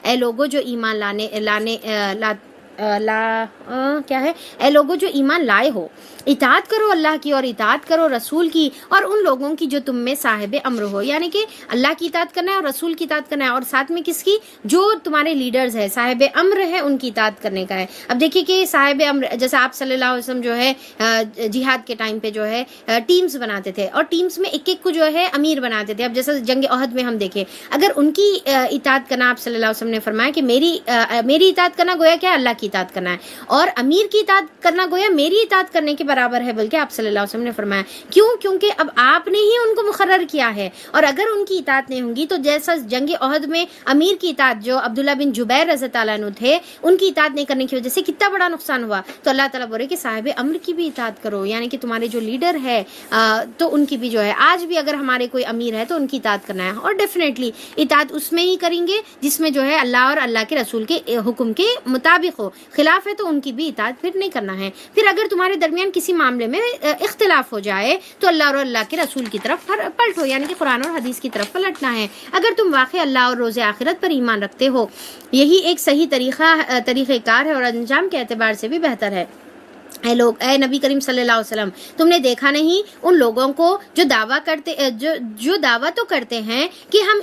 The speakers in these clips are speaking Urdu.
اے لوگوں جو ایمان کیا ہے، اے لوگوں جو ایمان لائے ہو، اطاعت کرو اللہ کی اور اطاعت کرو رسول کی اور ان لوگوں کی جو تم میں صاحب امر ہو، یعنی کہ اللہ کی اطاعت کرنا ہے اور رسول کی اطاعت کرنا ہے، اور ساتھ میں کس کی؟ جو تمہارے لیڈرز ہے، صاحب امر ہے، ان کی اطاعت کرنے کا ہے۔ اب دیکھیے کہ صاحب امر، جیسے آپ صلی اللہ علیہ وسلم جو ہے جہاد کے ٹائم پہ جو ہے ٹیمز بناتے تھے اور ٹیمز میں ایک ایک کو جو ہے امیر بناتے تھے۔ اب جیسے جنگ احد میں ہم دیکھیں، اگر ان کی اطاعت کرنا، آپ صلی اللہ علیہ وسلم نے فرمایا کہ میری اطاعت کرنا گویا کیا اللہ کی اطاعت کرنا ہے، اور امیر کی اطاعت کرنا گویا میری اطاعت کرنے کے برابر ہے، بلکہ آپ صلی اللہ علیہ وسلم نے فرمایا کیوں؟ کیونکہ اب آپ نے ہی ان کو مقرر کیا ہے، اور اگر ان کی اطاعت نہیں ہوگی تو جیسا جنگ احد میں امیر کی اطاعت، جو عبداللہ بن جبیر رضی اللہ عنہ تھے، ان کی اطاعت نہیں کرنے کی وجہ سے کتنا بڑا نقصان ہوا، تو اللہ تعالیٰ بول رہے کہ صاحب امر کی بھی اطاعت کرو، یعنی کہ تمہارے جو لیڈر ہے تو ان کی بھی جو ہے، آج بھی اگر ہمارے کوئی امیر ہے تو ان کی اطاعت کرنا ہے، اور ڈیفینیٹلی اطاعت اس میں ہی کریں گے جس میں جو ہے اللہ اور اللہ کے رسول کے حکم کے مطابق ہو، خلاف ہے تو ان کی بھی اطاعت پھر نہیں کرنا ہے۔ پھر اگر تمہارے درمیان کسی معاملے میں اختلاف ہو جائے تو اللہ اور اللہ کے رسول کی طرف پلٹو، یعنی کہ قرآن اور حدیث کی طرف پلٹنا ہے۔ اگر تم واقعی اللہ اور روز آخرت پر ایمان رکھتے ہو، یہی ایک صحیح طریقہ کار ہے اور انجام کے اعتبار سے بھی بہتر ہے۔ اے نبی کریم صلی اللہ علیہ وسلم، تم نے دیکھا نہیں ان لوگوں کو جو دعویٰ تو کرتے ہیں کہ ہم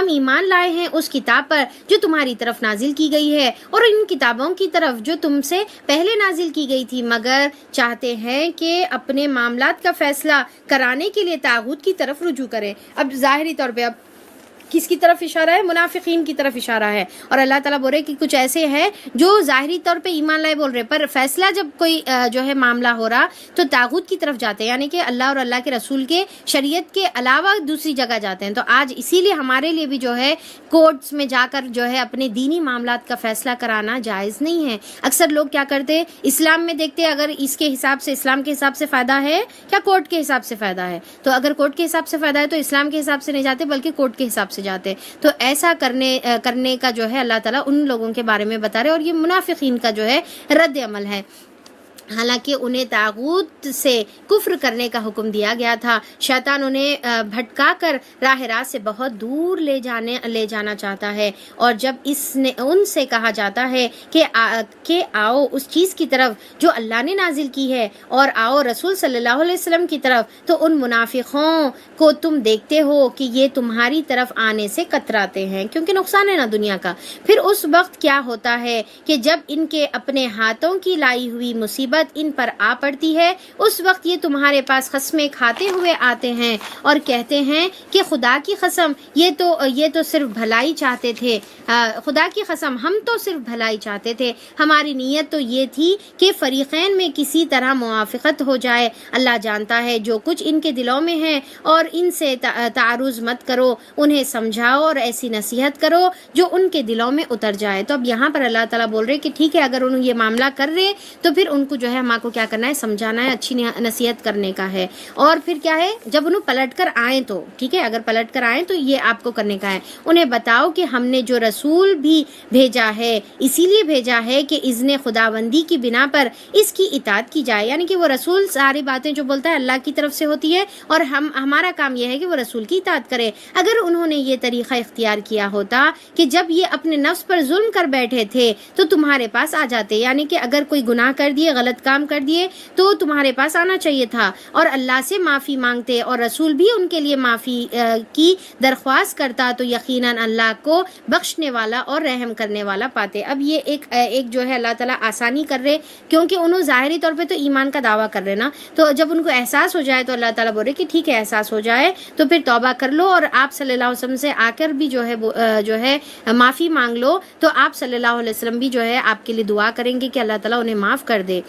ایمان لائے ہیں اس کتاب پر جو تمہاری طرف نازل کی گئی ہے اور ان کتابوں کی طرف جو تم سے پہلے نازل کی گئی تھی، مگر چاہتے ہیں کہ اپنے معاملات کا فیصلہ کرانے کے لیے طاغوت کی طرف رجوع کریں۔ اب ظاہری طور پہ اب کس کی طرف اشارہ ہے؟ منافقین کی طرف اشارہ ہے، اور اللہ تعالیٰ بول رہے کہ کچھ ایسے ہیں جو ظاہری طور پہ ایمان لائے بول رہے، پر فیصلہ جب کوئی جو ہے معاملہ ہو رہا تو طاغوت کی طرف جاتے ہیں، یعنی کہ اللہ اور اللہ کے رسول کے شریعت کے علاوہ دوسری جگہ جاتے ہیں۔ تو آج اسی لیے ہمارے لیے بھی جو ہے کورٹس میں جا کر جو ہے اپنے دینی معاملات کا فیصلہ کرانا جائز نہیں ہے۔ اکثر لوگ کیا کرتے، اسلام میں دیکھتے اگر اس کے حساب سے، اسلام کے حساب سے فائدہ ہے کیا کورٹ کے حساب سے فائدہ ہے، تو اگر کورٹ کے حساب سے فائدہ ہے تو اسلام کے حساب سے نہیں جاتے بلکہ کورٹ کے حساب سے جاتے۔ تو ایسا کرنے کا جو ہے اللہ تعالیٰ ان لوگوں کے بارے میں بتا رہے، اور یہ منافقین کا جو ہے رد عمل ہے۔ حالانکہ انہیں طاغوت سے کفر کرنے کا حکم دیا گیا تھا، شیطان انہیں بھٹکا کر راہ راست سے بہت دور لے جانا چاہتا ہے، اور جب ان سے کہا جاتا ہے کہ آؤ اس چیز کی طرف جو اللہ نے نازل کی ہے اور آؤ رسول صلی اللہ علیہ وسلم کی طرف، تو ان منافقوں کو تم دیکھتے ہو کہ یہ تمہاری طرف آنے سے کتراتے ہیں، کیونکہ نقصان ہے نا دنیا کا۔ پھر اس وقت کیا ہوتا ہے کہ جب ان کے اپنے ہاتھوں کی لائی ہوئی مصیبت ان پر آ پڑتی ہے، اس وقت یہ تمہارے پاس قسمیں کھاتے ہوئے آتے ہیں اور کہتے ہیں کہ خدا کی قسم یہ تو صرف بھلائی چاہتے تھے، خدا کی قسم ہم تو صرف بھلائی چاہتے تھے، ہماری نیت تو یہ تھی کہ فریقین میں کسی طرح موافقت ہو جائے۔ اللہ جانتا ہے جو کچھ ان کے دلوں میں ہے، اور ان سے تعارض مت کرو، انہیں سمجھاؤ اور ایسی نصیحت کرو جو ان کے دلوں میں اتر جائے۔ تو اب یہاں پر اللہ تعالیٰ بول رہے کہ ٹھیک ہے، اگر انہوں یہ معاملہ کر رہے تو پھر ان کو جو ہے ہمارے کو کیا کرنا ہے، سمجھانا ہے، اچھی نصیحت کرنے کا ہے۔ اور پھر کیا ہے، جب انہوں پلٹ کر آئیں تو ٹھیک ہے، اگر پلٹ کر آئیں تو یہ آپ کو کرنے کا ہے، انہیں بتاؤ کہ ہم نے جو رسول بھی بھیجا ہے اسی لیے بھیجا ہے کہ اذن خداوندی کی بنا پر اس کی اطاعت کی جائے، یعنی کہ وہ رسول ساری باتیں جو بولتا ہے اللہ کی طرف سے ہوتی ہے، اور ہمارا کام یہ ہے کہ وہ رسول کی اطاعت کرے۔ اگر انہوں نے یہ طریقہ اختیار کیا ہوتا کہ جب یہ اپنے نفس پر ظلم کر بیٹھے تھے تو تمہارے پاس آ جاتے، یعنی کہ اگر کوئی گناہ کر دیے، غلط کام کر دیے تو تمہارے پاس آنا چاہیے تھا اور اللہ سے معافی مانگتے، اور رسول بھی ان کے لیے معافی کی درخواست کرتا، تو یقیناً اللہ کو بخشنے والا اور رحم کرنے والا پاتے۔ اب یہ ایک جو ہے اللہ تعالیٰ آسانی کر رہے، کیونکہ انہوں ظاہری طور پہ تو ایمان کا دعویٰ کر رہے نا، تو جب ان کو احساس ہو جائے تو اللہ تعالیٰ بول رہے کہ ٹھیک ہے، احساس ہو جائے تو پھر توبہ کر لو، اور آپ صلی اللہ علیہ وسلم سے آ کر بھی جو ہے معافی مانگ لو، تو آپ صلی اللہ علیہ وسلم بھی جو ہے آپ کے لیے دعا کریں گے کہ اللہ تعالیٰ انہیں معاف کر دے،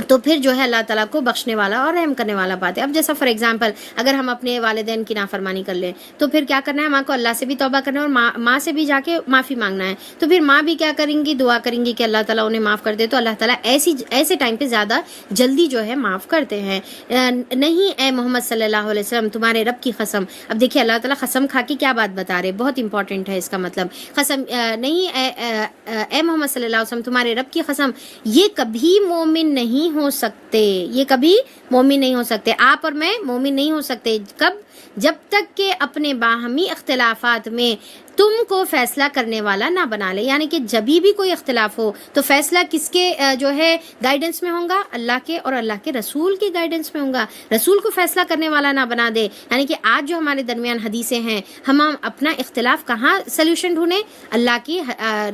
تو پھر جو ہے اللہ تعالیٰ کو بخشنے والا اور رحم کرنے والا پاتے۔ اب جیسا فار ایگزامپل اگر ہم اپنے والدین کی نافرمانی کر لیں تو پھر کیا کرنا ہے، ہمارے کو اللہ سے بھی توبہ کرنا ہے اور ماں سے بھی جا کے معافی مانگنا ہے، تو پھر ماں بھی کیا کریں گی، دعا کریں گی کہ اللہ تعالیٰ انہیں معاف کر دے، تو اللہ تعالیٰ ایسے ٹائم پہ زیادہ جلدی جو ہے معاف کرتے ہیں۔ نہیں اے محمد صلی اللہ علیہ وسلم، تمہارے رب کی قسم۔ اب دیکھیے اللہ تعالیٰ قسم کھا کے کیا بات بتا رہے، بہت امپورٹنٹ ہے اس کا مطلب، قسم نہیں اے محمد صلی اللہ علیہ وسلم، تمہارے رب کی قسم، یہ کبھی مومن نہیں ہو سکتے، یہ کبھی مومن نہیں ہو سکتے، آپ اور میں مومن نہیں ہو سکتے. کب؟ جب تک کہ اپنے باہمی اختلافات میں تم کو فیصلہ کرنے والا نہ بنا لے. یعنی کہ جبھی بھی کوئی اختلاف ہو تو فیصلہ کس کے جو ہے گائیڈنس میں ہوگا؟ اللہ کے اور اللہ کے رسول کے گائیڈنس میں ہوگا. رسول کو فیصلہ کرنے والا نہ بنا دے. یعنی کہ آج جو ہمارے درمیان حدیثیں ہیں، ہم اپنا اختلاف کہاں سلیوشن ڈھونڈیں؟ اللہ کی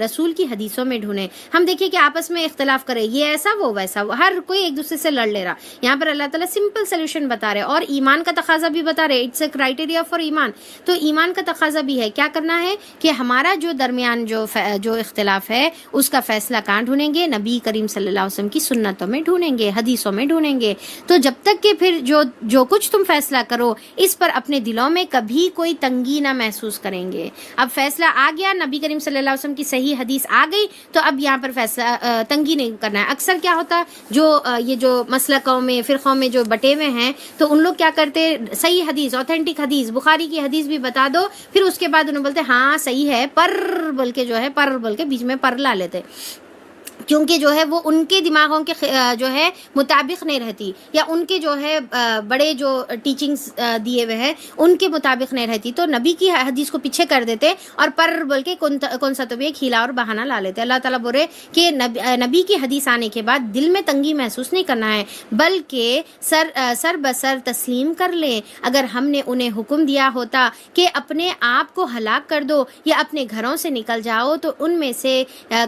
رسول کی حدیثوں میں ڈھونڈیں. ہم دیکھیں کہ آپس میں اختلاف کرے، یہ ایسا وہ ویسا، ہر کوئی ایک دوسرے سے لڑ لے رہا. یہاں پر اللہ تعالیٰ سمپل سلیوشن بتا رہے اور ایمان کا تقاضا بھی بتا رہے. اٹس اے کرائٹیریا فار ایمان. تو ایمان کا تقاضا بھی ہے، کیا کرنا ہے کہ ہمارا جو درمیان جو اختلاف ہے اس کا فیصلہ کہاں ڈھونڈیں گے؟ نبی کریم صلی اللہ علیہ وسلم کی سنتوں میں ڈھونڈیں گے، حدیثوں میں ڈھونڈیں گے. تو جب تک کہ پھر جو کچھ تم فیصلہ کرو اس پر اپنے دلوں میں کبھی کوئی تنگی نہ محسوس کریں گے. اب فیصلہ آ گیا، نبی کریم صلی اللہ علیہ وسلم کی صحیح حدیث آ گئی، تو اب یہاں پر فیصلہ تنگی نہیں کرنا ہے. اکثر کیا ہوتا، یہ جو مسلکوں میں فرقوں میں جو بٹے ہوئے ہیں تو ان لوگ کیا کرتے، صحیح حدیث، اوتھینٹک حدیث، بخاری کی حدیث بھی بتا دو، پھر اس کے بعد انہوں بولتے ہاں صحیح ہے پر بول کے بیچ میں پر لا لیتے، کیونکہ جو ہے وہ ان کے دماغوں کے جو ہے مطابق نہیں رہتی، یا ان کے جو ہے بڑے جو ٹیچنگز دیے ہوئے ہیں ان کے مطابق نہیں رہتی، تو نبی کی حدیث کو پیچھے کر دیتے اور پر بول کے کون سا تو بھی ایک ہیلا اور بہانہ لا لیتے. اللہ تعالیٰ بولے کہ نبی کی حدیث آنے کے بعد دل میں تنگی محسوس نہیں کرنا ہے، بلکہ سر بسر تسلیم کر لیں. اگر ہم نے انہیں حکم دیا ہوتا کہ اپنے آپ کو ہلاک کر دو یا اپنے گھروں سے نکل جاؤ تو ان میں سے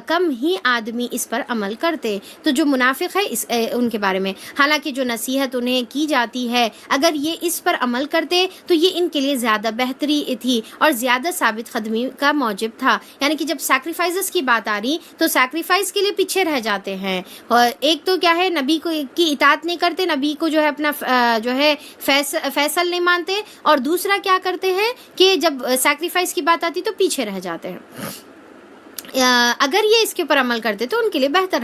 کم ہی آدمی اس پر عمل کرتے. تو جو منافق ہے ان کے بارے میں، حالانکہ جو نصیحت انہیں کی جاتی ہے اگر یہ اس پر عمل کرتے تو یہ ان کے لیے زیادہ بہتری تھی اور زیادہ ثابت قدمی کا موجب تھا. یعنی کہ جب سیکریفائسز کی بات آ رہی تو سیکریفائس کے لیے پیچھے رہ جاتے ہیں. اور ایک تو کیا ہے، نبی کو کی اطاعت نہیں کرتے، نبی کو جو ہے اپنا جو ہے فیصل نہیں مانتے، اور دوسرا کیا کرتے ہیں کہ جب سیکریفائس کی بات آتی تو پیچھے رہ جاتے ہیں. اگر یہ اس کے اوپر عمل کرتے تو ان کے لیے بہتر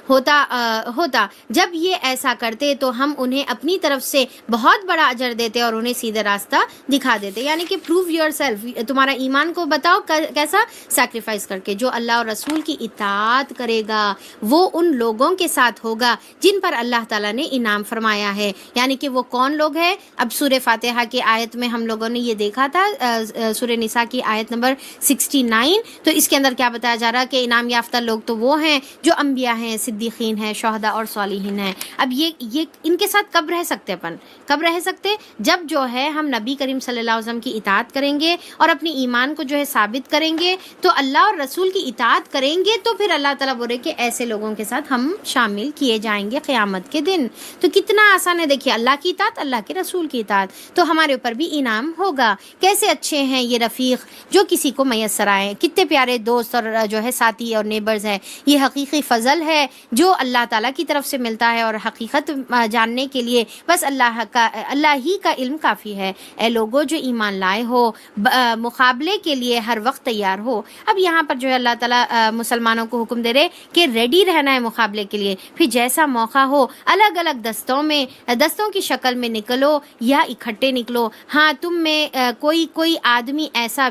ہوتا. جب یہ ایسا کرتے تو ہم انہیں اپنی طرف سے بہت بڑا اجر دیتے اور انہیں سیدھے راستہ دکھا دیتے. یعنی کہ پروو یور سیلف، تمہارا ایمان کو بتاؤ کیسا؟ سیکریفائس کر کے. جو اللہ اور رسول کی اطاعت کرے گا وہ ان لوگوں کے ساتھ ہوگا جن پر اللہ تعالیٰ نے انعام فرمایا ہے. یعنی کہ وہ کون لوگ ہیں؟ اب سورہ فاتحہ کی آیت میں ہم لوگوں نے یہ دیکھا تھا، سورہ نساء کی آیت نمبر 69. تو اس کے اندر کیا بتایا جا رہا کہ انعام یافتہ لوگ تو وہ ہیں جو انبیاء ہیں، صدیقین ہیں، شہداء اور صالحین ہیں. اب یہ ان کے ساتھ کب رہ سکتے؟ کب رہ سکتے؟ جب جو ہے ہم نبی کریم صلی اللہ علیہ وسلم کی اطاعت کریں گے اور اپنی ایمان کو جو ہے ثابت کریں گے، تو اللہ اور رسول کی اطاعت کریں گے تو پھر اللہ تعالیٰ بولے کہ ایسے لوگوں کے ساتھ ہم شامل کیے جائیں گے قیامت کے دن. تو کتنا آسان ہے، دیکھیے، اللہ کی اطاعت، اللہ کے رسول کی اطاعت، تو ہمارے اوپر بھی انعام ہوگا. کیسے اچھے ہیں یہ رفیق جو کسی کو میسر آئے، کتنے پیارے دوست اور جو ہے ساتھی اور نیبرز ہے. یہ حقیقی فضل ہے جو اللہ تعالیٰ کی طرف سے ملتا ہے، اور حقیقت جاننے کے لیے بس اللہ ہی کا علم کافی ہے. اے لوگوں جو ایمان لائے ہو، مقابلے کے لیے ہر وقت تیار ہو. اب یہاں پر جو ہے اللہ تعالیٰ مسلمانوں کو حکم دے رہے کہ ریڈی رہنا ہے مقابلے کے لیے. پھر جیسا موقع ہو الگ الگ دستوں کی شکل میں نکلو یا اکٹھے نکلو. ہاں، تم میں کوئی آدمی ایسا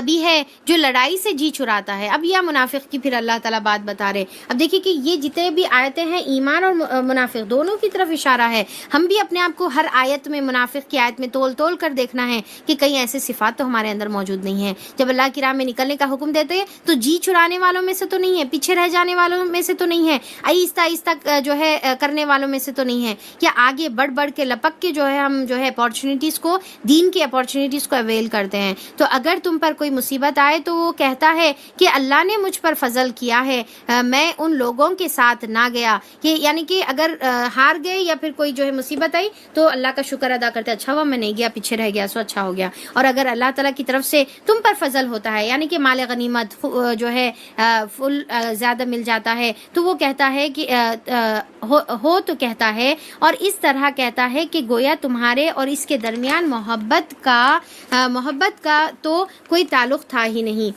بھی ہے جو لڑائی سے جی چراتا ہے. اب یہ منافق کی پھر اللہ تعالیٰ بات بتا رہے. اب دیکھیے کہ یہ جتنے بھی آیتیں ہیں ایمان اور منافق دونوں کی طرف اشارہ ہے. ہم بھی اپنے آپ کو ہر آیت میں، منافق کی آیت میں تول کر دیکھنا ہے کہ کہیں ایسے صفات تو ہمارے اندر موجود نہیں ہیں. جب اللہ کی راہ میں نکلنے کا حکم دیتے ہیں تو جی چرانے والوں میں سے تو نہیں ہے، پیچھے رہ جانے والوں میں سے تو نہیں ہے، آہستہ جو ہے کرنے والوں میں سے تو نہیں ہے، یا آگے بڑھ کے لپک کے جو ہے ہم جو ہے اپارچونیٹیز کو، دین کی اپارچونیٹیز کو اویل کرتے ہیں. تو اگر تم پر کوئی مصیبت آئے تو وہ کہتا ہے کہ اللہ نے مجھ پر فضل کیا ہے، میں ان لوگوں کے ساتھ نہ گیا. یعنی کہ اگر ہار گئے یا پھر کوئی جو ہے مصیبت آئی تو اللہ کا شکر ادا کرتے، اچھا ہوا میں نہیں گیا، پیچھے رہ گیا سو اچھا ہو گیا. اور اگر اللہ تعالیٰ کی طرف سے تم پر فضل ہوتا ہے، یعنی کہ مال غنیمت جو ہے فل زیادہ مل جاتا ہے، تو وہ کہتا ہے کہ ہو تو کہتا ہے، اور اس طرح کہتا ہے کہ گویا تمہارے اور اس کے درمیان محبت کا تو کوئی تعلق تھا ہی نہیں.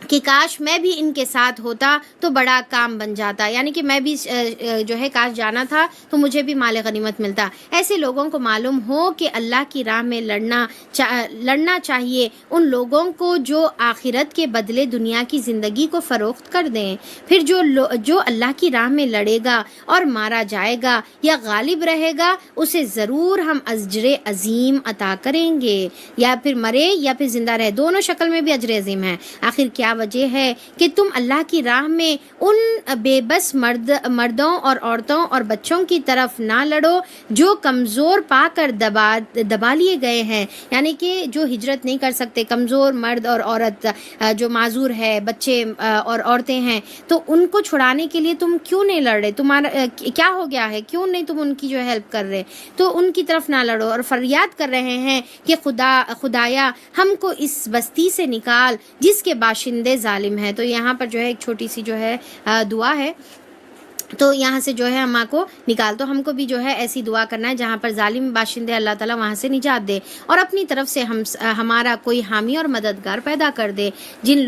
کہ کاش میں بھی ان کے ساتھ ہوتا تو بڑا کام بن جاتا، یعنی کہ میں بھی جو ہے کاش جانا تھا تو مجھے بھی مال غنیمت ملتا۔ ایسے لوگوں کو معلوم ہو کہ اللہ کی راہ میں لڑنا چاہیے، ان لوگوں کو جو آخرت کے بدلے دنیا کی زندگی کو فروخت کر دیں۔ پھر جو اللہ کی راہ میں لڑے گا اور مارا جائے گا یا غالب رہے گا، اسے ضرور ہم اجر عظیم عطا کریں گے، یا پھر مرے یا پھر زندہ رہے، دونوں شکل میں بھی اجر عظیم ہے۔ آخر کیا وجہ ہے کہ تم اللہ کی راہ میں ان بے بس مردوں اور عورتوں اور بچوں کی طرف نہ لڑو جو کمزور پا کر دبا لیے گئے ہیں، یعنی کہ جو ہجرت نہیں کر سکتے، کمزور مرد اور عورت جو معذور ہے، بچے اور عورتیں ہیں، تو ان کو چھڑانے کے لیے تم کیوں نہیں لڑ رہے؟ تمہارا کیا ہو گیا ہے؟ کیوں نہیں تم ان کی جو ہیلپ کر رہے؟ تو ان کی طرف نہ لڑو اور فریاد کر رہے ہیں کہ خدایا ہم کو اس بستی سے نکال جس کے باشندے ظالم ہے۔ تو یہاں پر جو ہے ایک چھوٹی سی جو ہے دعا ہے، تو یہاں سے جو ہے ہم کو نکال، تو ہم کو بھی جو ہے ایسی دعا کرنا ہے جہاں پر ظالم باشندے اللہ تعالیٰ وہاں سے نجات دے، اور اپنی طرف سے ہمارا کوئی حامی اور مددگار پیدا کر دے۔ جن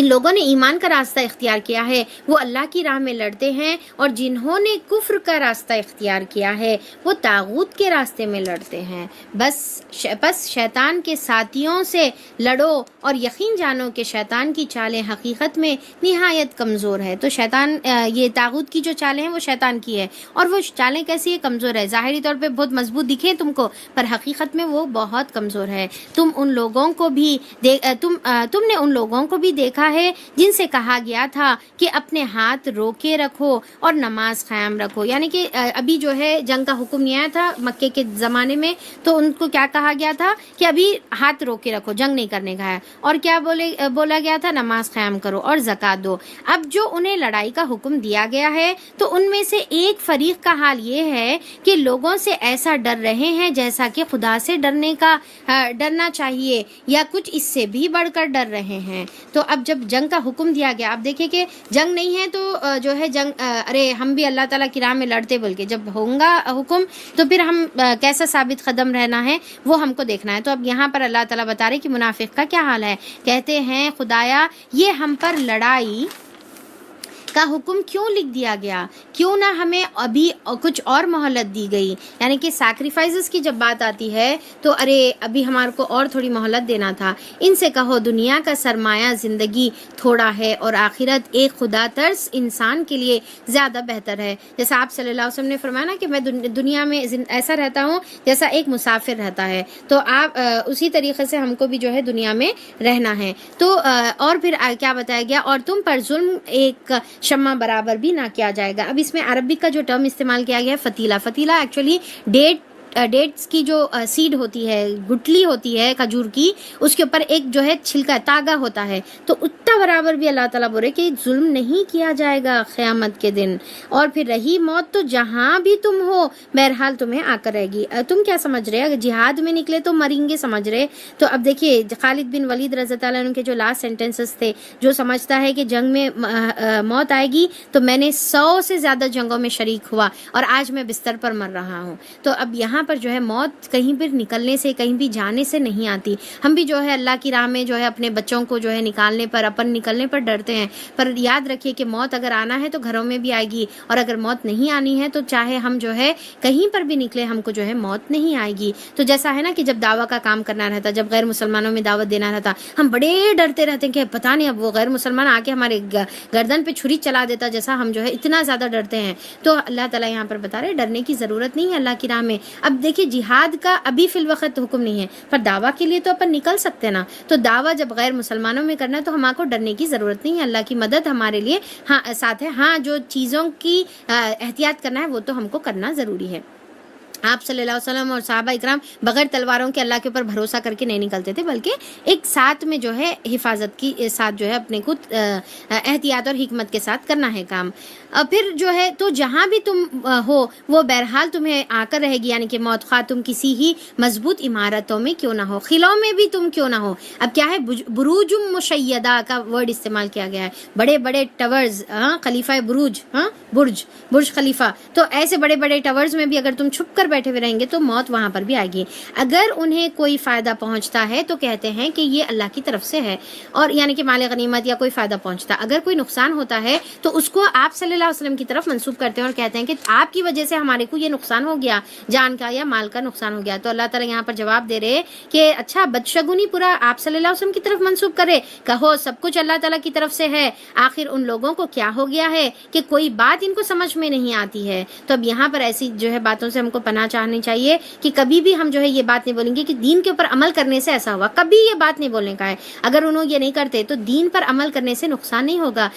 لوگوں نے ایمان کا راستہ اختیار کیا ہے وہ اللہ کی راہ میں لڑتے ہیں، اور جنہوں نے کفر کا راستہ اختیار کیا ہے وہ طاغوت کے راستے میں لڑتے ہیں۔ بس شیطان کے ساتھیوں سے لڑو اور یقین جانو کہ شیطان کی چالیں حقیقت میں نہایت کمزور ہے۔ تو شیطان، یہ طاغوت کی جو چالیں ہیں وہ شیطان کی ہے، اور وہ چالیں کیسی ہے؟ کمزور ہے۔ ظاہری طور پہ بہت مضبوط دکھے تم کو، پر حقیقت میں وہ بہت کمزور ہے۔ تم نے ان لوگوں کو بھی دیکھا ہے جن سے کہا گیا تھا کہ اپنے ہاتھ روکے رکھو اور نماز قائم رکھو، یعنی کہ ابھی جو ہے جنگ کا حکم نہیں آیا تھا مکے کے زمانے میں، تو ان کو کیا کہا گیا تھا کہ ابھی ہاتھ روکے رکھو، جنگ نہیں کرنے کا ہے، اور کیا بولا گیا تھا؟ نماز قائم کرو اور زکوٰۃ دو۔ اب جو انہیں لڑائی کا حکم دیا گیا ہے تو ان میں سے ایک فریق کا حال یہ ہے کہ لوگوں سے ایسا ڈر رہے ہیں جیسا کہ خدا سے ڈرنا چاہیے، یا کچھ اس سے بھی بڑھ کر ڈر رہے ہیں۔ تو اب جب جنگ کا حکم دیا گیا، اب دیکھیں کہ جنگ نہیں ہے تو جو ہے جنگ، ارے ہم بھی اللہ تعالیٰ کی راہ میں لڑتے، بلکہ جب ہوگا حکم تو پھر ہم کیسا ثابت قدم رہنا ہے وہ ہم کو دیکھنا ہے۔ تو اب یہاں پر اللہ تعالیٰ بتا رہے کہ منافق کا کیا حال ہے، کہتے ہیں خدایا یہ ہم پر لڑائی کا حکم کیوں لکھ دیا گیا، کیوں نہ ہمیں ابھی کچھ اور مہلت دی گئی، یعنی کہ سیکریفائسز کی جب بات آتی ہے تو ارے ابھی ہمارے کو اور تھوڑی مہلت دینا تھا۔ ان سے کہو دنیا کا سرمایہ زندگی تھوڑا ہے اور آخرت ایک خدا ترس انسان کے لیے زیادہ بہتر ہے۔ جیسا آپ صلی اللہ علیہ وسلم نے فرمایا نا کہ میں دنیا میں ایسا رہتا ہوں جیسا ایک مسافر رہتا ہے، تو آپ اسی طریقے سے ہم کو بھی جو ہے دنیا میں رہنا ہے۔ تو اور پھر کیا بتایا گیا، اور تم پر ظلم ایک شمع برابر بھی نہ کیا جائے گا۔ اب اس میں عربک کا جو ٹرم استعمال کیا گیا ہے فتیلہ، فتیلہ ایکچولی ڈیٹس کی جو سیڈ ہوتی ہے، گٹلی ہوتی ہے کھجور کی، اس کے اوپر ایک جو ہے چھلکا تاگا ہوتا ہے، تو اتنا برابر بھی اللہ تعالیٰ بول رہے کہ ظلم نہیں کیا جائے گا قیامت کے دن۔ اور پھر رہی موت تو جہاں بھی تم ہو بہرحال تمہیں آ کر رہے گی۔ تم کیا سمجھ رہے؟ اگر جہاد میں نکلے تو مریں گے سمجھ رہے؟ تو اب دیکھیے خالد بن ولید رضی اللہ عنہ کے جو لاسٹ سینٹنسز تھے، جو سمجھتا ہے کہ جنگ میں موت آئے گی تو میں نے 100 سے زیادہ جنگوں میں شریک ہوا اور آج میں بستر پر مر رہا ہوں۔ تو اب یہاں پر جو ہے موت کہیں پر نکلنے سے، کہیں بھی جانے سے نہیں آتی۔ ہم بھی جو ہے اللہ کی راہ میں جو ہے اپنے بچوں کو جو ہے نکالنے پر، اپن نکلنے پر ڈرتے ہیں، پر یاد رکھیے کہ موت اگر آنا ہے تو گھروں میں بھی آئے گی، اور اگر موت نہیں آنی ہے تو چاہے ہم جو ہے کہیں پر بھی نکلے ہم کو جو ہے موت نہیں آئے گی۔ تو جیسا ہے نا کہ جب دعویٰ کا کام کرنا رہتا، جب غیر مسلمانوں میں دعوت دینا رہتا، ہم بڑے ڈرتے رہتے ہیں کہ پتہ نہیں اب وہ غیر مسلمان آ کے ہمارے گردن پہ چھری چلا دیتا، جیسا ہم جو ہے اتنا زیادہ ڈرتے ہیں۔ تو اللہ تعالیٰ یہاں پر بتا رہے ڈرنے کی ضرورت نہیں ہے اللہ کی راہ میں۔ اب دیکھیے جہاد کا ابھی فی الوقت حکم نہیں ہے، پر دعویٰ کے لیے تو اپن نکل سکتے نا۔ تو دعویٰ جب غیر مسلمانوں میں کرنا ہے تو ہمارے کو ڈرنے کی ضرورت نہیں ہے، اللہ کی مدد ہمارے لیے ساتھ ہے۔ ہاں جو چیزوں کی احتیاط کرنا ہے وہ تو ہم کو کرنا ضروری ہے۔ آپ صلی اللہ علیہ وسلم اور صحابہ اکرام بغیر تلواروں کے اللہ کے اوپر بھروسہ کر کے نہیں نکلتے تھے، بلکہ ایک ساتھ میں جو ہے حفاظت کی ساتھ جو ہے اپنے کو احتیاط اور حکمت کے ساتھ کرنا ہے کام۔ پھر جو ہے تو جہاں بھی تم ہو وہ بہرحال تمہیں آ کر رہے گی، یعنی کہ موت خواہ تم کسی ہی مضبوط عمارتوں میں کیوں نہ ہو، قلعوں میں بھی تم کیوں نہ ہو۔ اب کیا ہے بروج مشیدہ کا ورڈ استعمال کیا گیا ہے، بڑے بڑے ٹاورز، خلیفہ برج، برج خلیفہ، تو ایسے بڑے بڑے ٹاورز میں بھی اگر تم چھپ کر بیٹھے ہوئے رہیں گے تو موت وہاں پر بھی آئے گی. اگر انہیں کوئی فائدہ پہنچتا ہے تو کہتے ہیں کہ یہ اللہ کی طرف سے ہے، اور یعنی کہ مال غنیمت یا کوئی فائدہ پہنچتا. اگر کوئی نقصان ہوتا ہے تو اس کو آپ صلی اللہ علیہ وسلم کی طرف منسوب کرتے ہیں اور کہتے ہیں کہ آپ کی وجہ سے ہمارے کو یہ نقصان ہو گیا، جان کا یا مال کا نقصان ہو گیا. تو اللہ تعالیٰ یہاں پر جواب دے رہے کہ اچھا بدشگونی پورا آپ صلی اللہ علیہ وسلم کی طرف منسوب کرے، کہو سب کچھ اللہ تعالیٰ کی طرف سے ہے. آخر ان لوگوں کو کیا ہو گیا ہے کہ کوئی بات ان کو سمجھ میں نہیں آتی ہے. تو اب یہاں پر ایسی جو ہے باتوں سے ہم کو پناہ چاہنی چاہیے کہ کبھی بھی ہم جو ہے یہ بات نہیں بولیں گے کہ دین کے اوپر عمل کرنے سے ایسا ہوا. کبھی یہ بات نہیں بولنے کا ہے. اگر انہوں یہ نہیں کرتے تو دین پر عمل کرنے سے نقصان نہیں ہوگا.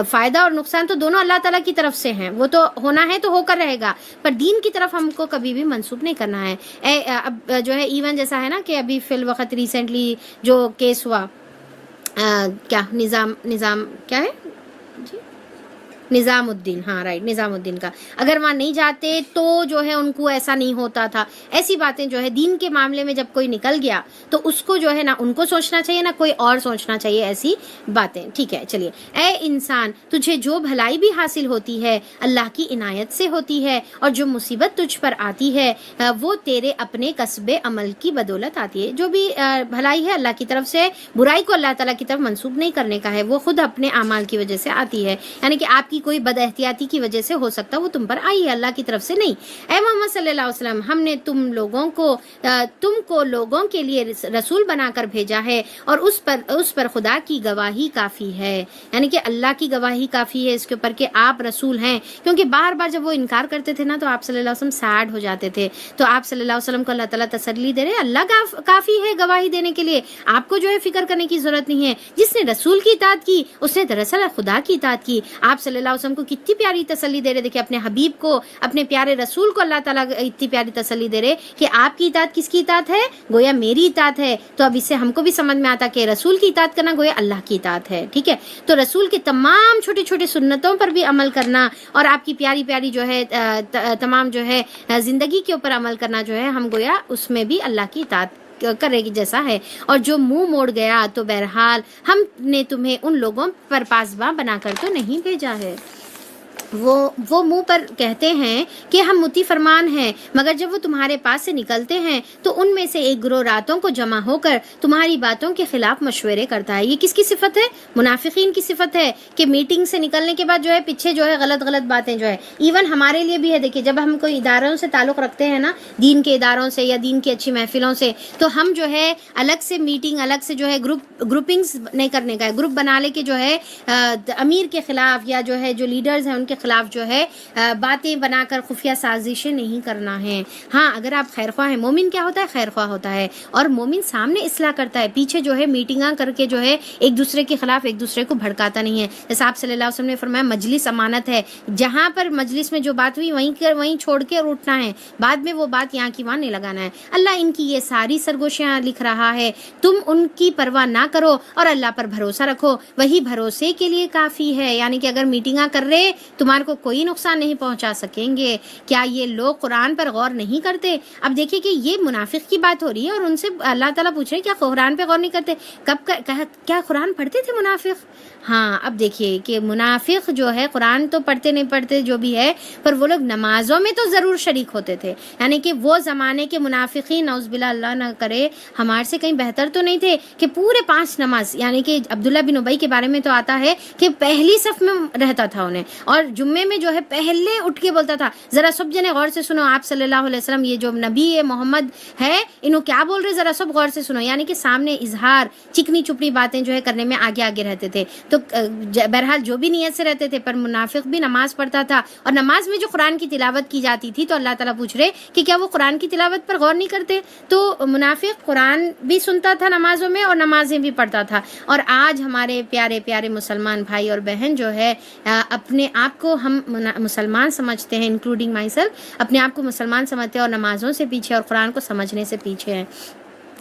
فائدہ اور نقصان تو دونوں اللہ تعالیٰ کی طرف سے ہیں، وہ تو ہونا ہے تو ہو کر رہے گا، پر دین کی طرف ہم کو کبھی بھی منسوب نہیں کرنا ہے. اب جو ہے ایون جیسا ہے نا کہ ابھی فی الوقت ریسنٹلی جو کیس ہوا، کیا نظام کیا ہے جی، نظام الدین، ہاں رائٹ، نظام الدین کا، اگر وہاں نہیں جاتے تو جو ہے ان کو ایسا نہیں ہوتا تھا. ایسی باتیں جو ہے دین کے معاملے میں جب کوئی نکل گیا تو اس کو جو ہے نہ ان کو سوچنا چاہیے نہ کوئی اور سوچنا چاہیے ایسی باتیں. ٹھیک ہے چلیے. اے انسان، تجھے جو بھلائی بھی حاصل ہوتی ہے اللہ کی عنایت سے ہوتی ہے، اور جو مصیبت تجھ پر آتی ہے وہ تیرے اپنے کسب عمل کی بدولت آتی ہے. جو بھی بھلائی ہے اللہ کی طرف سے، برائی کو اللہ تعالیٰ کی طرف منسوب نہیں کرنے کا ہے، وہ خود اپنے اعمال کی وجہ سے آتی ہے. یعنی کہ آپ کی کوئی بد احتیاطی کی وجہ سے ہو سکتا وہ تم پر آئی ہے، اللہ کی طرف سے نہیں. اے محمد صلی اللہ علیہ وسلم، ہم نے تم کو لوگوں کے لیے رسول بنا کر بھیجا ہے، اور اس پر خدا کی گواہی کافی ہے. یعنی کہ اللہ کی گواہی کافی ہے اس کے اوپر کہ آپ رسول ہیں. کیونکہ بار بار جب وہ انکار کرتے تھے نا تو آپ صلی اللہ علیہ وسلم سیڈ ہو جاتے تھے. تو آپ صلی اللہ علیہ وسلم کو اللہ تعالیٰ تسلی دے رہے، اللہ کافی ہے گواہی دینے کے لیے، آپ کو جو ہے فکر کرنے کی ضرورت نہیں ہے. جس نے رسول کی اطاعت کی اس نے دراصل خدا کی اطاعت کی. آپ صلی اللہ علیہ وسلم کو کتنی پیاری تسلی دے رہے. دیکھیں اپنے حبیب کو، اپنے پیارے رسول کو اللہ تعالیٰ اتنی پیاری تسلی دے رہے کہ آپ کی اطاعت کس کی اطاعت ہے؟ گویا میری اطاعت ہے. تو اب اس سے ہم کو بھی سمجھ میں آتا کہ رسول کی اطاعت کرنا گویا اللہ کی اطاعت ہے. ٹھیک ہے. تو رسول کے تمام چھوٹے چھوٹے سنتوں پر بھی عمل کرنا اور آپ کی پیاری پیاری جو ہے تمام جو ہے زندگی کے اوپر عمل کرنا جو ہے ہم گویا اس میں بھی اللہ کی اطاعت کرے گی جیسا ہے. اور جو منہ موڑ گیا تو بہرحال ہم نے تمہیں ان لوگوں پر پاسباں بنا کر تو نہیں بھیجا ہے. وہ منہ پر کہتے ہیں کہ ہم مطیع فرمان ہیں، مگر جب وہ تمہارے پاس سے نکلتے ہیں تو ان میں سے ایک گروہ راتوں کو جمع ہو کر تمہاری باتوں کے خلاف مشورے کرتا ہے. یہ کس کی صفت ہے؟ منافقین کی صفت ہے کہ میٹنگ سے نکلنے کے بعد جو ہے پیچھے جو ہے غلط باتیں جو ہے ایون ہمارے لیے بھی ہے. دیکھیے جب ہم کوئی اداروں سے تعلق رکھتے ہیں نا، دین کے اداروں سے یا دین کی اچھی محفلوں سے، تو ہم جو ہے الگ سے میٹنگ، الگ سے جو ہے گروپنگز نہیں کرنے کا ہے. گروپ بنا لے کے جو ہے امیر کے خلاف یا جو ہے جو لیڈرز ہیں ان کے خلاف جو ہے باتیں بنا کر خفیہ سازشیں نہیں کرنا ہے. ہاں اگر آپ خیر خواہ ہیں، مومن کیا ہوتا ہے؟ خیر خواہ ہوتا ہے، اور مومن سامنے اصلاح کرتا ہے، پیچھے جو ہے میٹنگاں کر کے جو ہے ایک دوسرے کے خلاف ایک دوسرے کو بھڑکاتا نہیں ہے. جیسے آپ صلی اللہ علیہ وسلم نے فرمایا مجلس امانت ہے، جہاں پر مجلس میں جو بات ہوئی وہیں چھوڑ کے اٹھنا ہے، بعد میں وہ بات یہاں کی وہاں نہیں لگانا ہے. اللہ ان کی یہ ساری سرگوشیاں لکھ رہا ہے. تم ان کی پرواہ نہ کرو اور اللہ پر بھروسہ رکھو، وہی بھروسے کے لیے کافی ہے. یعنی کہ اگر میٹنگاں کر رہے تمہارے کو کوئی نقصان نہیں پہنچا سکیں گے. کیا یہ لوگ قرآن پر غور نہیں کرتے؟ اب دیکھیں کہ یہ منافق کی بات ہو رہی ہے اور ان سے اللہ تعالیٰ پوچھ رہے کیا قرآن پہ غور نہیں کرتے؟ کیا قرآن پڑھتے تھے منافق؟ ہاں اب دیکھیے کہ منافق جو ہے قرآن تو پڑھتے نہیں پڑھتے جو بھی ہے، پر وہ لوگ نمازوں میں تو ضرور شریک ہوتے تھے. یعنی کہ وہ زمانے کے منافقین نعوذ باللہ اللہ نہ کرے ہمارے سے کہیں بہتر تو نہیں تھے کہ پورے 5 نماز، یعنی کہ عبداللہ بن ابی کے بارے میں تو آتا ہے کہ پہلی صف میں رہتا تھا انہیں، اور جمعے میں جو ہے پہلے اٹھ کے بولتا تھا. ذرا سب جنے غور سے سنو، آپ صلی اللہ علیہ وسلم یہ جو نبی محمد ہے انہوں کیا بول رہے، ذرا سب غور سے سنو. یعنی کہ سامنے اظہار چکنی چپڑی باتیں جو ہے کرنے میں آگے رہتے تھے. تو بہرحال جو بھی نیت سے رہتے تھے، پر منافق بھی نماز پڑھتا تھا، اور نماز میں جو قرآن کی تلاوت کی جاتی تھی تو اللہ تعالیٰ پوچھ رہے کہ کیا وہ قرآن کی تلاوت پر غور نہیں کرتے؟ تو منافق قرآن بھی سنتا تھا نمازوں میں اور نمازیں بھی پڑھتا تھا. اور آج ہمارے پیارے پیارے مسلمان بھائی اور بہن جو ہے اپنے آپ کو ہم مسلمان سمجھتے ہیں، انکلوڈنگ مائی سیلف، اپنے آپ کو مسلمان سمجھتے ہیں اور نمازوں سے پیچھے اور قرآن کو سمجھنے سے پیچھے ہیں.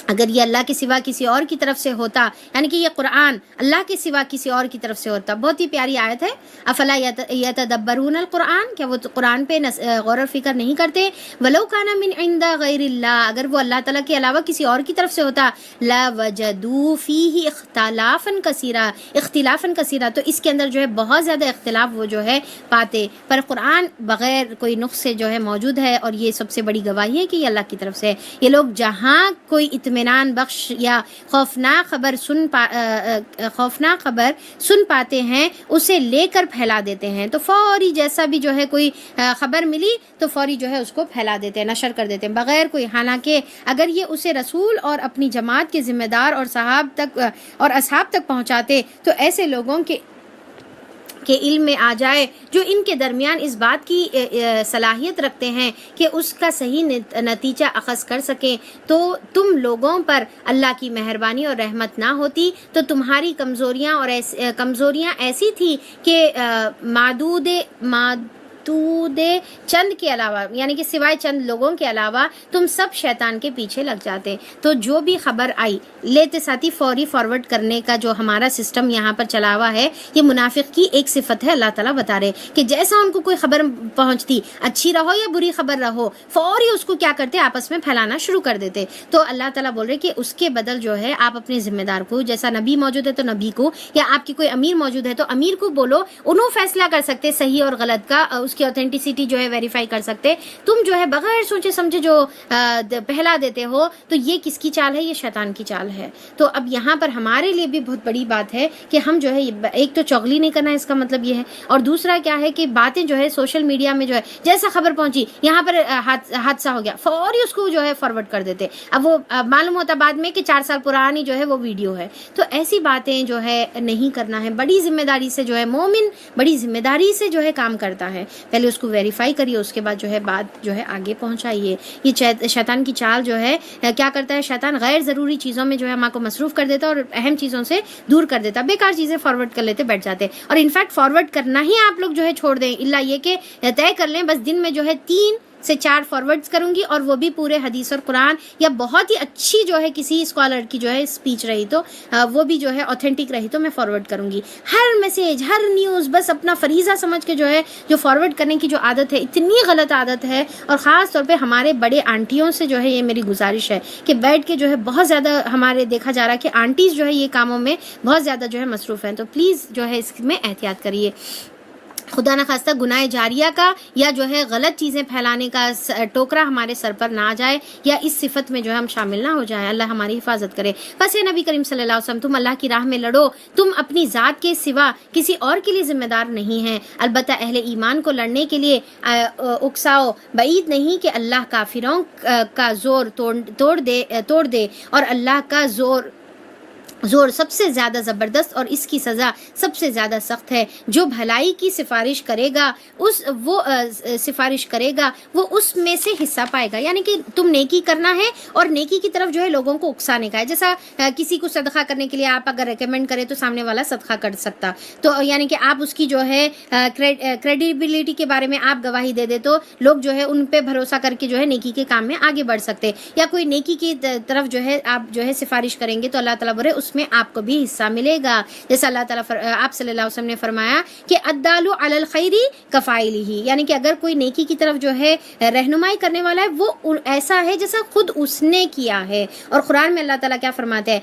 اگر یہ اللہ کے سوا کسی اور کی طرف سے ہوتا، یعنی کہ یہ قرآن اللہ کے سوا کسی اور کی طرف سے ہوتا. بہت ہی پیاری آیت ہے. افلا یتدبرون القرآن، کیا وہ قرآن پہ غور و فکر نہیں کرتے؟ ولو کان من عند غیر اللہ، اگر وہ اللہ تعالیٰ کے علاوہ کسی اور کی طرف سے ہوتا، لوجدوا فیہ اختلافا کثیرا، تو اس کے اندر جو ہے بہت زیادہ اختلاف وہ جو ہے پاتے. پر قرآن بغیر کوئی نقص سے جو ہے موجود ہے، اور یہ سب سے بڑی گواہی ہے کہ یہ اللہ کی طرف سے ہے. یہ لوگ جہاں کوئی اطمینان بخش یا خوفناک خبر سن پاتے ہیں اسے لے کر پھیلا دیتے ہیں. تو فوری جیسا بھی جو ہے کوئی خبر ملی تو فوری جو ہے اس کو پھیلا دیتے ہیں، نشر کر دیتے ہیں بغیر کوئی، حالانکہ اگر یہ اسے رسول اور اپنی جماعت کے ذمہ دار اور اصحاب تک پہنچاتے تو ایسے لوگوں کے علم میں آ جائے جو ان کے درمیان اس بات کی صلاحیت رکھتے ہیں کہ اس کا صحیح نتیجہ اخذ کر سکیں، تو تم لوگوں پر اللہ کی مہربانی اور رحمت نہ ہوتی تو تمہاری کمزوریاں ایسی تھی کہ معدود چند کے علاوہ، یعنی کہ سوائے چند لوگوں کے علاوہ تم سب شیطان کے پیچھے لگ جاتے. تو جو بھی خبر آئی لیتے ساتھی فوری فارورڈ کرنے کا جو ہمارا سسٹم یہاں پر چلا ہوا ہے، یہ منافق کی ایک صفت ہے. اللہ تعالیٰ بتا رہے کہ جیسا ان کو کوئی خبر پہنچتی، اچھی رہو یا بری خبر رہو، فوری اس کو کیا کرتے، آپس میں پھیلانا شروع کر دیتے. تو اللہ تعالیٰ بول رہے کہ اس کے بدل جو ہے آپ اپنے ذمہ دار کو، جیسا نبی موجود ہے تو نبی کو، یا آپ کی کوئی امیر موجود ہے تو امیر کو بولو، انہوں فیصلہ کر سکتے صحیح اور غلط کا، اس کی اوتھینٹسٹی جو ہے ویریفائی کر سکتے. تم جو ہے بغیر سوچے سمجھے جو پہلا دیتے ہو، تو یہ کس کی چال ہے؟ یہ شیطان کی چال ہے. تو اب یہاں پر ہمارے لیے بھی بہت بڑی بات ہے کہ ہم جو ہے ایک تو چغلی نہیں کرنا، اس کا مطلب یہ ہے، اور دوسرا کیا ہے کہ باتیں جو ہے سوشل میڈیا میں جو ہے جیسا خبر پہنچی یہاں پر حادثہ ہو گیا، فوری اس کو جو ہے فارورڈ کر دیتے. اب وہ معلوم ہوتا بعد میں کہ 4 سال پرانی جو ہے وہ ویڈیو ہے. تو ایسی باتیں جو ہے نہیں کرنا ہے. بڑی ذمہ داری سے جو ہے مومن بڑی ذمہ داری سے جو ہے کام کرتا ہے. پہلے اس کو ویریفائی کریے، اس کے بعد جو ہے بات جو ہے آگے پہنچائیے. یہ شیطان کی چال جو ہے کیا کرتا ہے، شیطان غیر ضروری چیزوں میں جو ہے ہم کو مصروف کر دیتا اور اہم چیزوں سے دور کر دیتا. بیکار چیزیں فارورڈ کر لیتے، بیٹھ جاتے. اور انفیکٹ فارورڈ کرنا ہی آپ لوگ جو ہے چھوڑ دیں، الا یہ کہ طے کر لیں بس دن میں جو ہے 3 سے 4 فارورڈز کروں گی، اور وہ بھی پورے حدیث اور قرآن یا بہت ہی اچھی جو ہے کسی اسکالر کی جو ہے اسپیچ رہی تو وہ بھی جو ہے اوتھینٹک رہی تو میں فارورڈ کروں گی. ہر میسیج، ہر نیوز بس اپنا فریضہ سمجھ کے جو ہے جو فارورڈ کرنے کی جو عادت ہے، اتنی غلط عادت ہے. اور خاص طور پہ ہمارے بڑے آنٹیوں سے جو ہے یہ میری گزارش ہے کہ بیٹھ کے جو ہے بہت زیادہ ہمارے دیکھا جا رہا ہے کہ آنٹیز جو ہے یہ کاموں میں بہت زیادہ جو ہے مصروف ہیں. تو پلیز جو ہے اس میں احتیاط کریے. خدا نخواستہ گناہ جاریہ کا یا جو ہے غلط چیزیں پھیلانے کا ٹوکرا ہمارے سر پر نہ آ جائے، یا اس صفت میں جو ہے ہم شامل نہ ہو جائیں. اللہ ہماری حفاظت کرے. بس یہ نبی کریم صلی اللہ علیہ وسلم، تم اللہ کی راہ میں لڑو، تم اپنی ذات کے سوا کسی اور کے لیے ذمہ دار نہیں ہیں. البتہ اہل ایمان کو لڑنے کے لیے اکساؤ. بعید نہیں کہ اللہ کافروں کا زور توڑ دے اور اللہ کا زور سب سے زیادہ زبردست اور اس کی سزا سب سے زیادہ سخت ہے. جو بھلائی کی سفارش کرے گا وہ اس میں سے حصہ پائے گا. یعنی کہ تم نیکی کرنا ہے اور نیکی کی طرف جو ہے لوگوں کو اکسانے کا ہے. جیسا کسی کو صدقہ کرنے کے لیے آپ اگر ریکمینڈ کریں تو سامنے والا صدقہ کر سکتا، تو یعنی کہ آپ اس کی جو ہے کریڈیبلٹی کے بارے میں آپ گواہی دے دے تو لوگ جو ہے ان پہ بھروسہ کر کے جو ہے نیکی کے کام میں آگے بڑھ سکتے. یا کوئی نیکی کی طرف جو ہے آپ جو ہے سفارش کریں گے تو اللہ تعالیٰ بولے اس میں آپ کو بھی حصہ ملے گا. جیسا اللہ تعالیٰ آپ صلی اللہ علیہ وسلم نے فرمایا کہ الدال علی الخیر کفاعلہ، یعنی کہ اگر کوئی نیکی کی طرف جو ہے رہنمائی کرنے والا ہے وہ ایسا ہے جیسا خود اس نے کیا ہے. اور قرآن میں اللہ تعالیٰ کیا فرماتے ہیں،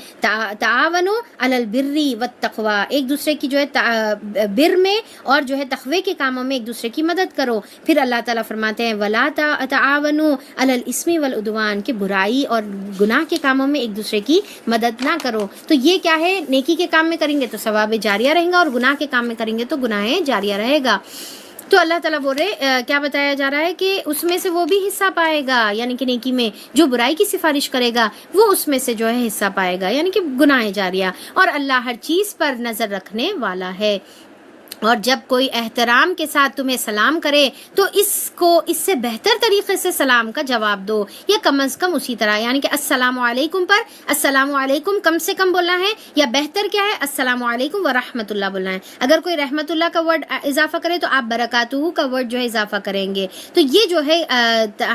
تعاونوا علی البر والتقوی، ایک دوسرے کی جو ہے بر میں اور جو ہے تقوی کے کاموں میں ایک دوسرے کی مدد کرو. پھر اللہ تعالیٰ فرماتے ہیں ولا تعاونوا علی الاثم والعدوان، کہ برائی اور گناہ کے کاموں میں ایک دوسرے کی مدد نہ کرو. تو یہ کیا ہے، نیکی کے کام میں کریں گے تو ثواب جاریہ رہیں گا، اور گناہ کے کام میں کریں گے تو گناہ جاریہ رہے گا. تو اللہ تعالیٰ بول رہے کیا بتایا جا رہا ہے کہ اس میں سے وہ بھی حصہ پائے گا، یعنی کہ نیکی میں جو برائی کی سفارش کرے گا وہ اس میں سے جو ہے حصہ پائے گا، یعنی کہ گناہ جاریہ. اور اللہ ہر چیز پر نظر رکھنے والا ہے. اور جب کوئی احترام کے ساتھ تمہیں سلام کرے تو اس سے بہتر طریقے سے سلام کا جواب دو، یا کم از کم اسی طرح، یعنی کہ السلام علیکم پر السلام علیکم کم سے کم بولنا ہے، یا بہتر کیا ہے السلام علیکم ورحمۃ اللہ بولنا ہے۔ اگر کوئی رحمت اللہ کا ورڈ اضافہ کرے تو آپ برکاتہ کا ورڈ جو ہے اضافہ کریں گے۔ تو یہ جو ہے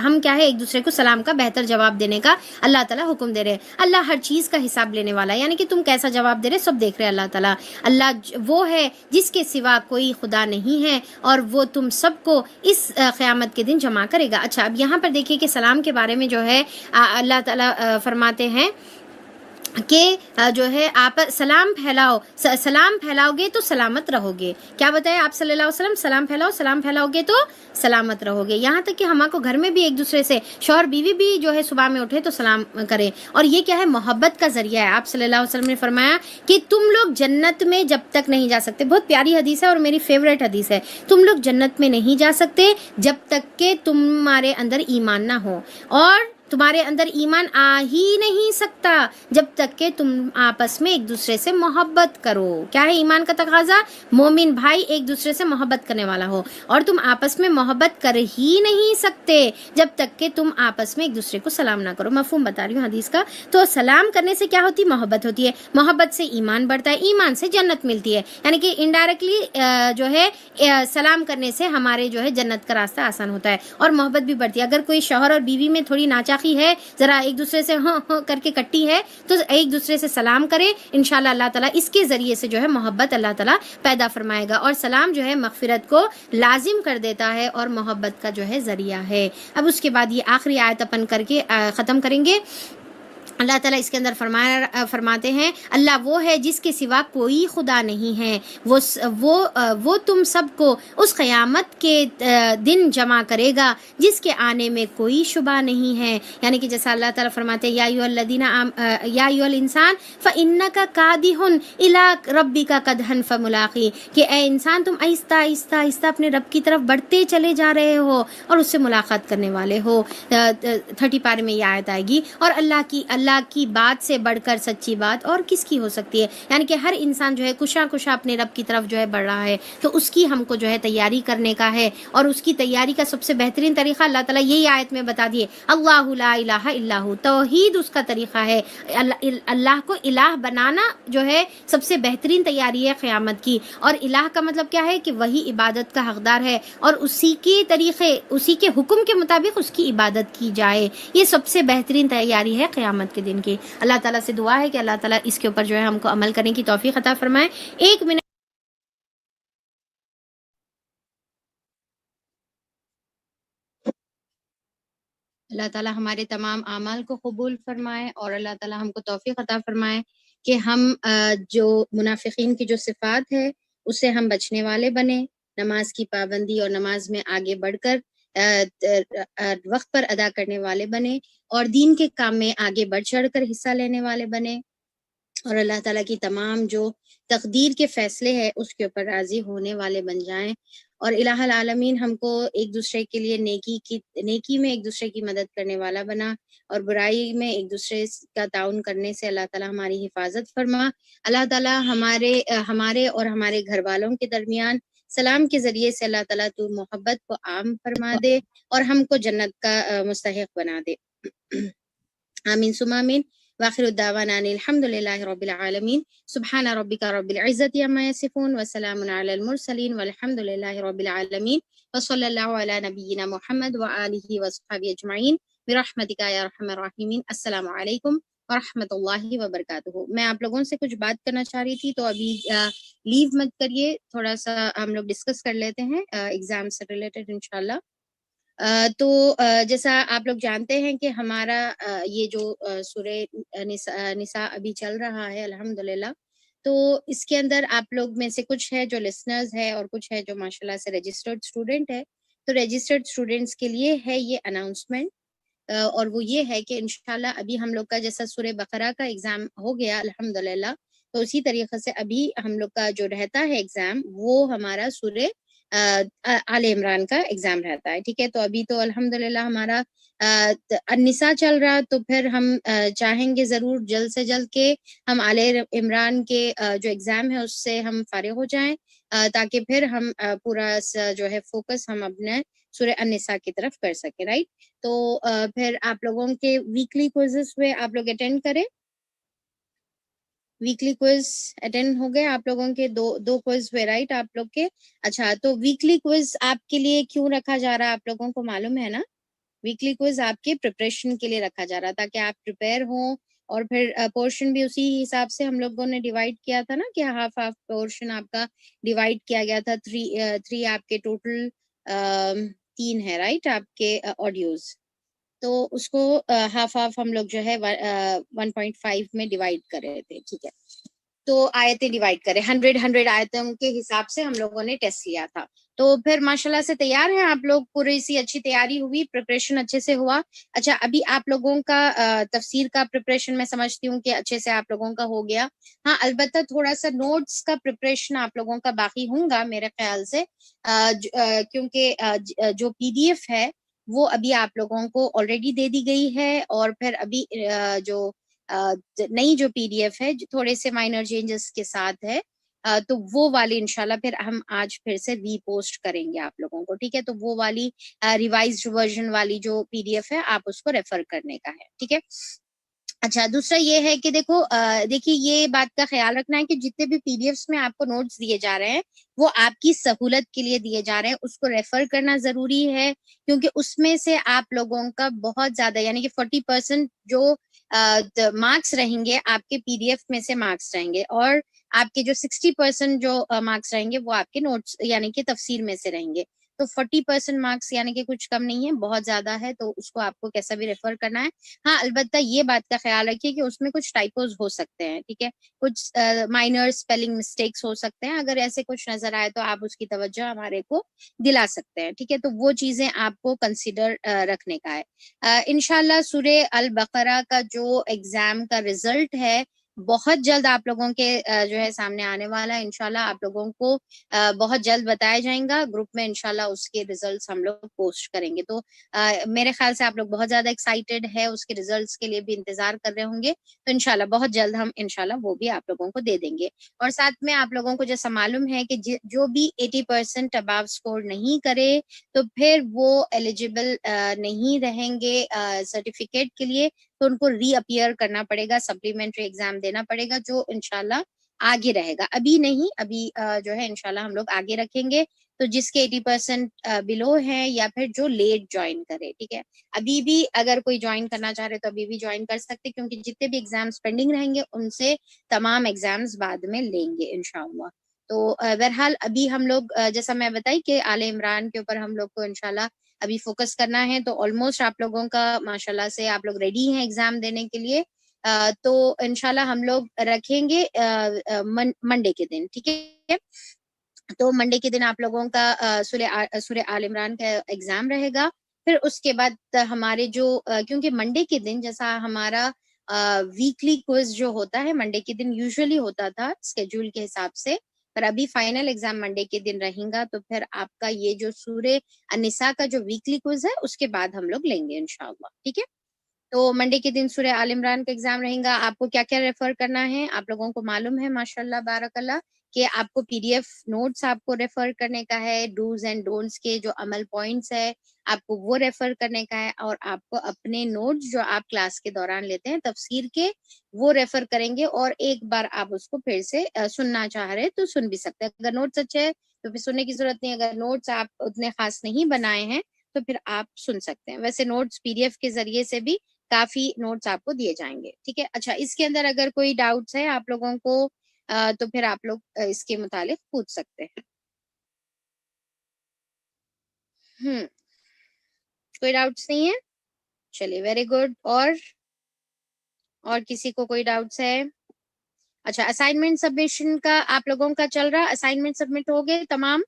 ہم کیا ہے ایک دوسرے کو سلام کا بہتر جواب دینے کا اللہ تعالیٰ حکم دے رہے ہیں۔ اللہ ہر چیز کا حساب لینے والا ہے، یعنی کہ تم کیسا جواب دے رہے سب دیکھ رہے اللہ تعالیٰ۔ اللہ وہ ہے جس کے سوا کوئی خدا نہیں ہے، اور وہ تم سب کو اس قیامت کے دن جمع کرے گا۔ اچھا، اب یہاں پر دیکھیے کہ سلام کے بارے میں جو ہے اللہ تعالیٰ فرماتے ہیں کہ جو ہے آپ سلام پھیلاؤ گے تو سلامت رہو گے۔ کیا بتایا آپ صلی اللہ علیہ وسلم؟ سلام پھیلاؤ گے تو سلامت رہو گے۔ یہاں تک کہ ہمارے کو گھر میں بھی ایک دوسرے سے شوہر بیوی بھی جو ہے صبح میں اٹھے تو سلام کریں، اور یہ کیا ہے محبت کا ذریعہ ہے۔ آپ صلی اللہ علیہ وسلم نے فرمایا کہ تم لوگ جنت میں جب تک نہیں جا سکتے، بہت پیاری حدیث ہے اور میری فیوریٹ حدیث ہے، تم لوگ جنت میں نہیں جا سکتے جب تک کہ تمہارے اندر ایمان نہ ہو، اور تمہارے اندر ایمان آ ہی نہیں سکتا جب تک کہ تم آپس میں ایک دوسرے سے محبت کرو۔ کیا ہے ایمان کا تقاضا؟ مومن بھائی ایک دوسرے سے محبت کرنے والا ہو، اور تم آپس میں محبت کر ہی نہیں سکتے جب تک کہ تم آپس میں ایک دوسرے کو سلام نہ کرو۔ مفہوم بتا رہی ہوں حدیث کا۔ تو سلام کرنے سے کیا ہوتی؟ محبت ہوتی ہے، محبت سے ایمان بڑھتا ہے، ایمان سے جنت ملتی ہے، یعنی کہ انڈائریکٹلی جو ہے سلام کرنے سے ہمارے جو ہے جنت کا راستہ آسان ہوتا ہے، اور محبت بھی بڑھتی ہے۔ اگر کوئی شوہر اور بیوی میں تھوڑی ناچاقی ہے، ذرا ایک دوسرے سے ہاں ہاں کر کے کٹی ہے، تو ایک دوسرے سے سلام کرے، انشاءاللہ اللہ تعالیٰ اس کے ذریعے سے جو ہے محبت اللہ تعالیٰ پیدا فرمائے گا، اور سلام جو ہے مغفرت کو لازم کر دیتا ہے اور محبت کا جو ہے ذریعہ ہے۔ اب اس کے بعد یہ آخری آیت اپن کر کے ختم کریں گے۔ اللہ تعالیٰ اس کے اندر فرماتے ہیں اللہ وہ ہے جس کے سوا کوئی خدا نہیں ہے، وہ تم سب کو اس قیامت کے دن جمع کرے گا جس کے آنے میں کوئی شبہ نہیں ہے، یعنی کہ جیسا اللہ تعالیٰ فرماتے ہیں یا ایھا الانسان فانک کادح الی ربک کدحا فملاقی، کہ اے انسان تم آہستہ آہستہ اپنے رب کی طرف بڑھتے چلے جا رہے ہو اور اس سے ملاقات کرنے والے ہو۔ 30 پارے میں یہ آیت آئے گی۔ اور اللہ کی بات سے بڑھ کر سچی بات اور کس کی ہو سکتی ہے، یعنی کہ ہر انسان جو ہے کشا اپنے رب کی طرف جو ہے بڑھ رہا ہے، تو اس کی ہم کو جو ہے تیاری کرنے کا ہے، اور اس کی تیاری کا سب سے بہترین طریقہ اللہ تعالیٰ یہی آیت میں بتا دیے، اللہ لا الہ الا ہو، توحید اس کا طریقہ ہے۔ اللہ کو الہ بنانا جو ہے سب سے بہترین تیاری ہے قیامت کی، اور الہ کا مطلب کیا ہے کہ وہی عبادت کا حقدار ہے، اور اسی کے طریقے اسی کے حکم کے مطابق اس کی عبادت کی جائے، یہ سب سے بہترین تیاری ہے قیامت کے دن کی۔ اللہ تعالیٰ سے دعا ہے کہ اللہ تعالیٰ اس کے اوپر جو ہے ہم کو عمل کرنے کی توفیق عطا فرمائے۔ 1 منٹ اللہ تعالیٰ ہمارے تمام اعمال کو قبول فرمائے، اور اللہ تعالیٰ ہم کو توفیق عطا فرمائے کہ ہم جو منافقین کی جو صفات ہے اس سے ہم بچنے والے بنے، نماز کی پابندی اور نماز میں آگے بڑھ کر وقت پر ادا کرنے والے بنے، اور دین کے کام میں آگے بڑھ چڑھ کر حصہ لینے والے بنے، اور اللہ تعالیٰ کی تمام جو تقدیر کے فیصلے ہیں اس کے اوپر راضی ہونے والے بن جائیں، اور الہ العالمین ہم کو ایک دوسرے کے لیے نیکی میں ایک دوسرے کی مدد کرنے والا بنا، اور برائی میں ایک دوسرے کا تعاون کرنے سے اللہ تعالیٰ ہماری حفاظت فرما۔ اللہ تعالیٰ ہمارے اور ہمارے گھر والوں کے درمیان سلام کے ذریعے سے اللہ تعالیٰ تو محبت کو عام فرما دے اور ہم کو جنت کا مستحق بنا دے۔ آمین ثم آمین۔ وآخر الدعوانا ان الحمد للہ رب العالمین۔ سبحان ربک رب العزت عما یصفون وسلام علی المرسلین والحمد للہ رب العالمین، وصلی اللہ علی نبینا محمد وآلہ وصحبہ اجمعین برحمتک یا ارحم الراحمین۔ السلام علیکم ورحمۃ اللہ وبرکاتہ۔ میں آپ لوگوں سے کچھ بات کرنا چاہ رہی تھی، تو ابھی لیو مت کریے، تھوڑا سا ہم لوگ ڈسکس کر لیتے ہیں ایگزام سے ریلیٹڈ انشاءاللہ۔ تو جیسا آپ لوگ جانتے ہیں کہ ہمارا یہ جو سورہ نساء ابھی چل رہا ہے الحمدللہ، تو اس کے اندر آپ لوگ میں سے کچھ ہے جو لسنرز ہے اور کچھ ہے جو ماشاءاللہ سے رجسٹرڈ اسٹوڈنٹ ہے، تو رجسٹرڈ اسٹوڈنٹس کے لیے ہے یہ اناؤنسمنٹ، اور وہ یہ ہے کہ انشاءاللہ ابھی ہم لوگ کا جیسا سورہ بقرہ کا ایگزام ہو گیا الحمدللہ، تو اسی طریقے سے ابھی ہم لوگ کا جو رہتا ہے ایگزام وہ ہمارا سورہ آل عمران کا ایگزام رہتا ہے، ٹھیک ہے۔ تو ابھی تو الحمدللہ ہمارا النساء چل رہا، تو پھر ہم چاہیں گے ضرور جلد سے جلد کہ ہم آل عمران کے جو ایگزام ہے اس سے ہم فارغ ہو جائیں، تاکہ پھر ہم پورا جو ہے فوکس ہم اپنے سورہ النساء کی طرف کر سکیں، رائٹ؟ تو پھر آپ لوگوں کے ویکلی کوئزز ہوئے، آپ لوگ اٹینڈ کریں، ویکلی کوئز اٹینڈ ہو گئے آپ لوگوں کے، دو کوئز ہوئے، رائٹ آپ لوگ کے؟ اچھا، تو ویکلی کوئز آپ کے لیے کیوں رکھا جا رہا ہے آپ لوگوں کو معلوم ہے نا؟ ویکلی کوئز آپ کے پریپریشن کے لیے رکھا جا رہا تاکہ آپ پریپیئر ہوں، اور پھر پورشن بھی اسی حساب سے ہم لوگوں نے ڈیوائڈ کیا تھا نا، کہ ہاف ہاف پورشن آپ کا ڈیوائڈ کیا گیا تھا، تھری آپ کے ٹوٹل 3 ہے، رائٹ آپ کے آڈیوز، تو اس کو ہاف ہاف ہم لوگ جو ہے 1.5 میں ڈیوائڈ کر رہے تھے، ٹھیک ہے؟ تو آیتیں ڈیوائڈ کریں، 100 آیتوں کے حساب سے ہم لوگوں نے ٹیسٹ لیا تھا۔ تو پھر ماشاءاللہ سے تیار ہیں آپ لوگ، پوری سی اچھی تیاری ہوئی، پریپریشن اچھے سے ہوا۔ اچھا، ابھی آپ لوگوں کا تفسیر کا پریپریشن میں سمجھتی ہوں کہ اچھے سے آپ لوگوں کا ہو گیا۔ ہاں، البتہ تھوڑا سا نوٹس کا پریپریشن آپ لوگوں کا باقی ہوگا میرے خیال سے، کیونکہ جو PDF ہے وہ ابھی آپ لوگوں کو آلریڈی دے دی گئی ہے، اور پھر ابھی جو نئی جو PDF ہے تھوڑے سے مائنر چینجز کے ساتھ ہے، تو وہ والی انشاءاللہ پھر ہم آج پھر سے ری پوسٹ کریں گے آپ لوگوں کو، ٹھیک ہے؟ تو وہ والی ریوائزڈ ورژن والی جو PDF ہے آپ اس کو ریفر کرنے کا ہے، ٹھیک ہے؟ اچھا، دوسرا یہ ہے کہ دیکھیے یہ بات کا خیال رکھنا ہے کہ جتنے بھی PDF میں آپ کو نوٹس دیے جا رہے ہیں وہ آپ کی سہولت کے لیے دیے جا رہے ہیں، اس کو ریفر کرنا ضروری ہے، کیونکہ اس میں سے آپ لوگوں کا بہت زیادہ، یعنی کہ 40% جو مارکس رہیں گے آپ کے PDF میں سے مارکس رہیں گے، اور آپ کے جو 60% جو مارکس رہیں گے وہ آپ کے نوٹس یعنی کہ تفسیر میں سے رہیں گے۔ تو 40% مارکس یعنی کہ کچھ کم نہیں ہے، بہت زیادہ ہے، تو اس کو آپ کو کیسا بھی ریفر کرنا ہے۔ ہاں، البتہ یہ بات کا خیال رکھیے کہ اس میں کچھ ٹائپوز ہو سکتے ہیں، ٹھیک ہے؟ کچھ مائنر اسپیلنگ مسٹیکس ہو سکتے ہیں، اگر ایسے کچھ نظر آئے تو آپ اس کی توجہ ہمارے کو دلا سکتے ہیں، ٹھیک ہے؟ تو وہ چیزیں آپ کو کنسیڈر رکھنے کا ہے۔ انشاءاللہ سورہ البقرہ کا جو ایگزام کا رزلٹ ہے بہت جلد آپ لوگوں کے جو ہے سامنے آنے والا ہے، انشاءاللہ آپ لوگوں کو بہت جلد بتایا جائیں گا، گروپ میں انشاءاللہ اس کے ریزلٹس ہم لوگ پوسٹ کریں گے۔ تو میرے خیال سے آپ لوگ بہت زیادہ ایکسائٹیڈ ہے، اس کے ریزلٹس کے لیے بھی انتظار کر رہے ہوں گے، تو انشاءاللہ بہت جلد ہم انشاءاللہ وہ بھی آپ لوگوں کو دے دیں گے۔ اور ساتھ میں آپ لوگوں کو جیسا معلوم ہے کہ جو بھی 80% اباو اسکور نہیں کرے تو پھر وہ ایلیجیبل نہیں رہیں گے سرٹیفکیٹ کے لیے، تو ان کو ری اپیئر کرنا پڑے گا، سپلیمنٹری ایگزام دینا پڑے گا، جو انشاءاللہ آگے رہے گا، ابھی نہیں، ابھی جو ہے انشاءاللہ ہم لوگ آگے رکھیں گے۔ تو جس کے 80% بلو ہے، یا پھر جو لیٹ جوائن کرے، ٹھیک ہے؟ ابھی بھی اگر کوئی جوائن کرنا چاہ رہے تو ابھی بھی جوائن کر سکتے، کیونکہ جتنے بھی ایگزامس پینڈنگ رہیں گے ان سے تمام ایگزامس بعد میں لیں گے انشاءاللہ۔ تو بہرحال ابھی ہم لوگ جیسا میں بتائی کہ آل عمران کے اوپر ہم لوگ کو انشاءاللہ ابھی فوکس کرنا ہے، تو آلموسٹ آپ لوگوں کا ماشاءاللہ سے آپ لوگ ریڈی ہیں ایگزام دینے کے لیے۔ تو انشاءاللہ ہم لوگ رکھیں گے منڈے کے دن، ٹھیک ہے؟ تو منڈے کے دن آپ لوگوں کا سورہ آل عمران کا ایگزام رہے گا۔ پھر اس کے بعد ہمارے جو کیونکہ منڈے کے دن جیسا ہمارا ویکلی کوئز جو ہوتا ہے منڈے کے دن یوزلی ہوتا تھا اسکیڈول کے حساب سے، پر ابھی فائنل ایگزام منڈے کے دن رہیں گا، تو پھر آپ کا یہ جو سورہ النساء کا جو ویکلی کوئز ہے اس کے بعد ہم لوگ لیں گے انشاءاللہ، ٹھیک ہے؟ تو منڈے کے دن سورہ آل عمران کا ایگزام رہیں گا۔ آپ کو کیا کیا ریفر کرنا ہے آپ لوگوں کو معلوم ہے ماشاءاللہ بارک اللہ، کہ آپ کو PDF نوٹس آپ کو ریفر کرنے کا ہے، ڈوز اینڈ ڈونٹس کے جو عمل پوائنٹس ہے آپ کو وہ ریفر کرنے کا ہے، اور آپ کو اپنے نوٹس جو آپ کلاس کے دوران لیتے ہیں تفسیر کے وہ ریفر کریں گے، اور ایک بار آپ اس کو پھر سے سننا چاہ رہے تو سن بھی سکتے ہیں، اگر نوٹس اچھے ہیں تو پھر سننے کی ضرورت نہیں، اگر نوٹس آپ اتنے خاص نہیں بنائے ہیں تو پھر آپ سن سکتے ہیں۔ ویسے نوٹس PDF کے ذریعے سے بھی کافی نوٹس آپ کو دیے جائیں گے، ٹھیک ہے؟ اچھا، اس کے اندر اگر کوئی ڈاؤٹس ہے آپ لوگوں کو تو پھر آپ لوگ اس کے متعلق پوچھ سکتے ہیں۔ کوئی ڈاؤٹس نہیں ہے؟ چلیے، ویری گڈ۔ اور کسی کو کوئی ڈاؤٹس ہے؟ اچھا، اسائنمنٹ سبمیشن کا آپ لوگوں کا چل رہا، اسائنمنٹ سبمٹ ہو گئے تمام؟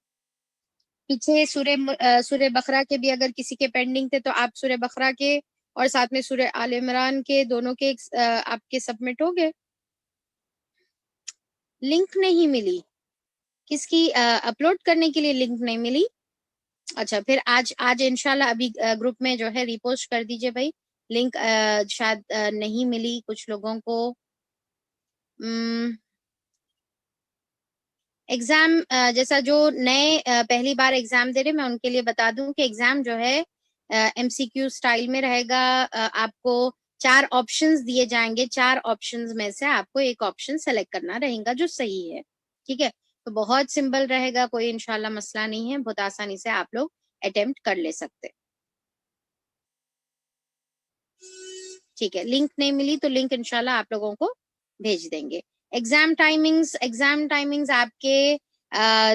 پیچھے سورہ بقرہ کے بھی اگر کسی کے پینڈنگ تھے تو آپ سورہ بقرہ کے اور ساتھ میں سورہ آل عمران کے دونوں کے آپ کے سبمٹ ہو گئے؟ لنک نہیں ملی؟ کس کی اپلوڈ کرنے کے لیے لنک نہیں ملی؟ اچھا، پھر آج انشاءاللہ ابھی گروپ میں جو ہے ریپوسٹ کر دیجئے بھائی، لنک شاید نہیں ملی کچھ لوگوں کو۔ ایگزام جیسا جو نئے پہلی بار ایگزام دے رہے میں ان کے لیے بتا دوں کہ ایگزام جو ہے ایم سی کیو اسٹائل میں رہے گا. آپ کو 4 آپشنز دیے جائیں گے. 4 آپشنز میں سے آپ کو ایک آپشن سلیکٹ کرنا رہے گا جو صحیح ہے. ٹھیک ہے, تو بہت سمپل رہے گا, کوئی انشاءاللہ مسئلہ نہیں ہے, بہت آسانی سے آپ لوگ اٹیمپٹ کر لے سکتے. ٹھیک ہے, لنک نہیں ملی تو لنک انشاءاللہ آپ لوگوں کو بھیج دیں گے. ایگزام ٹائمنگز آپ کے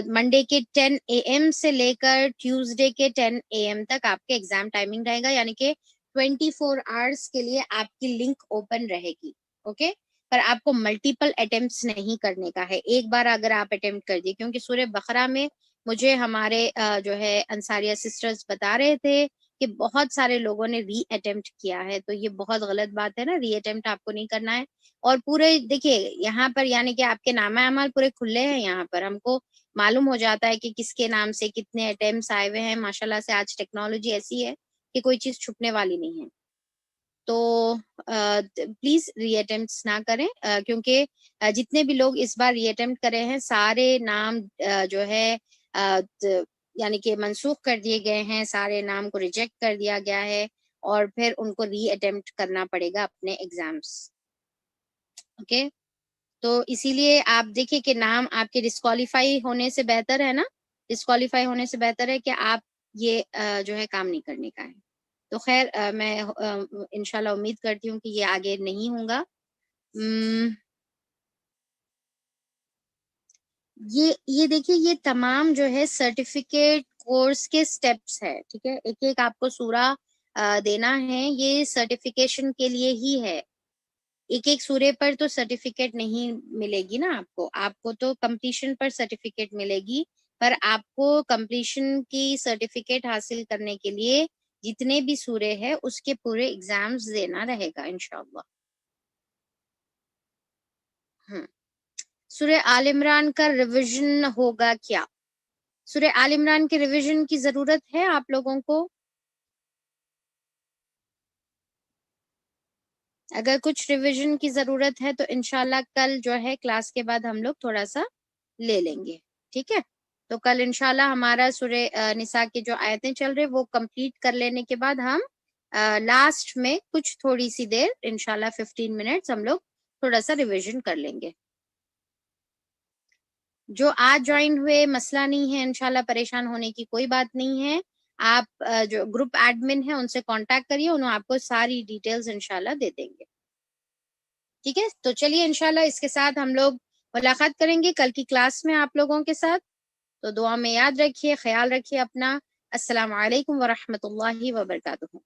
منڈے کے 10 AM سے لے کر ٹیوزڈے کے 10 AM تک آپ کے ایگزام ٹائمنگ رہے گا, یعنی کہ 24 آورس کے لیے آپ کی لنک اوپن رہے گی. اوکے, پر آپ کو ملٹیپل اٹیمپٹس نہیں کرنے کا ہے. ایک بار اگر آپ اٹیمپٹ کر دیے, کیونکہ سورہ بقرہ میں مجھے ہمارے جو ہے انصاریہ سسٹرز بتا رہے تھے کہ بہت سارے لوگوں نے ری اٹیمپٹ کیا ہے, تو یہ بہت غلط بات ہے نا. ری اٹیمپٹ آپ کو نہیں کرنا ہے. اور پورے دیکھیے یہاں پر یعنی کہ آپ کے نامہ اعمال پورے کھلے ہیں, یہاں پر ہم کو معلوم ہو جاتا ہے کہ کس کے نام سے کتنے اٹیمپٹس آئے ہوئے ہیں. ماشاءاللہ سے آج ٹیکنالوجی ایسی ہے کہ کوئی چیز چھپنے والی نہیں ہے. تو پلیز ری اٹیمپٹس نہ کریں, کیونکہ جتنے بھی لوگ اس بار ری اٹیمپٹ کرے ہیں سارے نام جو ہے یعنی کہ منسوخ کر دیے گئے ہیں, سارے نام کو ریجیکٹ کر دیا گیا ہے, اور پھر ان کو ری اٹیمپٹ کرنا پڑے گا اپنے ایگزامس. اوکے, تو اسی لیے آپ دیکھیں کہ نام آپ کے ڈسکوالیفائی ہونے سے بہتر ہے نا, ڈسکوالیفائی ہونے سے بہتر ہے کہ آپ یہ جو ہے کام نہیں کرنے کا ہے. تو خیر میں انشاءاللہ امید کرتی ہوں کہ یہ آگے نہیں ہوگا. یہ دیکھیے یہ تمام جو ہے سرٹیفکیٹ کورس کے سٹیپس ہے. ٹھیک ہے, ایک ایک آپ کو سورہ دینا ہے, یہ سرٹیفیکیشن کے لیے ہی ہے. ایک ایک سورے پر تو سرٹیفکیٹ نہیں ملے گی نا آپ کو, آپ کو تو کمپلیشن پر سرٹیفکیٹ ملے گی. پر آپ کو کمپلیشن کی سرٹیفکیٹ حاصل کرنے کے لیے جتنے بھی سورے ہیں اس کے پورے ایگزامز دینا رہے گا انشاءاللہ. سورہ آل عمران کا ریویژن ہوگا کیا؟ سورہ آل عمران کے ریویژن کی ضرورت ہے آپ لوگوں کو؟ اگر کچھ ریویژن کی ضرورت ہے تو انشاءاللہ کل جو ہے کلاس کے بعد ہم لوگ تھوڑا سا لے لیں گے. ٹھیک ہے, تو کل انشاءاللہ ہمارا سورہ نساء کی جو آیتیں چل رہے وہ کمپلیٹ کر لینے کے بعد ہم لاسٹ میں کچھ تھوڑی سی دیر انشاءاللہ 15 منٹس ہم لوگ تھوڑا سا ریویژن کر لیں گے. جو آج جوائن ہوئے مسئلہ نہیں ہے, انشاءاللہ پریشان ہونے کی کوئی بات نہیں ہے. آپ جو گروپ ایڈمن ہیں ان سے کانٹیکٹ کریے, انہوں آپ کو ساری ڈیٹیلز انشاءاللہ دے دیں گے. ٹھیک ہے, تو چلیے انشاءاللہ اس کے ساتھ ہم لوگ ملاقات کریں گے کل کی کلاس میں آپ لوگوں کے ساتھ. تو دعا میں یاد رکھیے, خیال رکھیے اپنا. السلام علیکم ورحمۃ اللہ وبرکاتہ.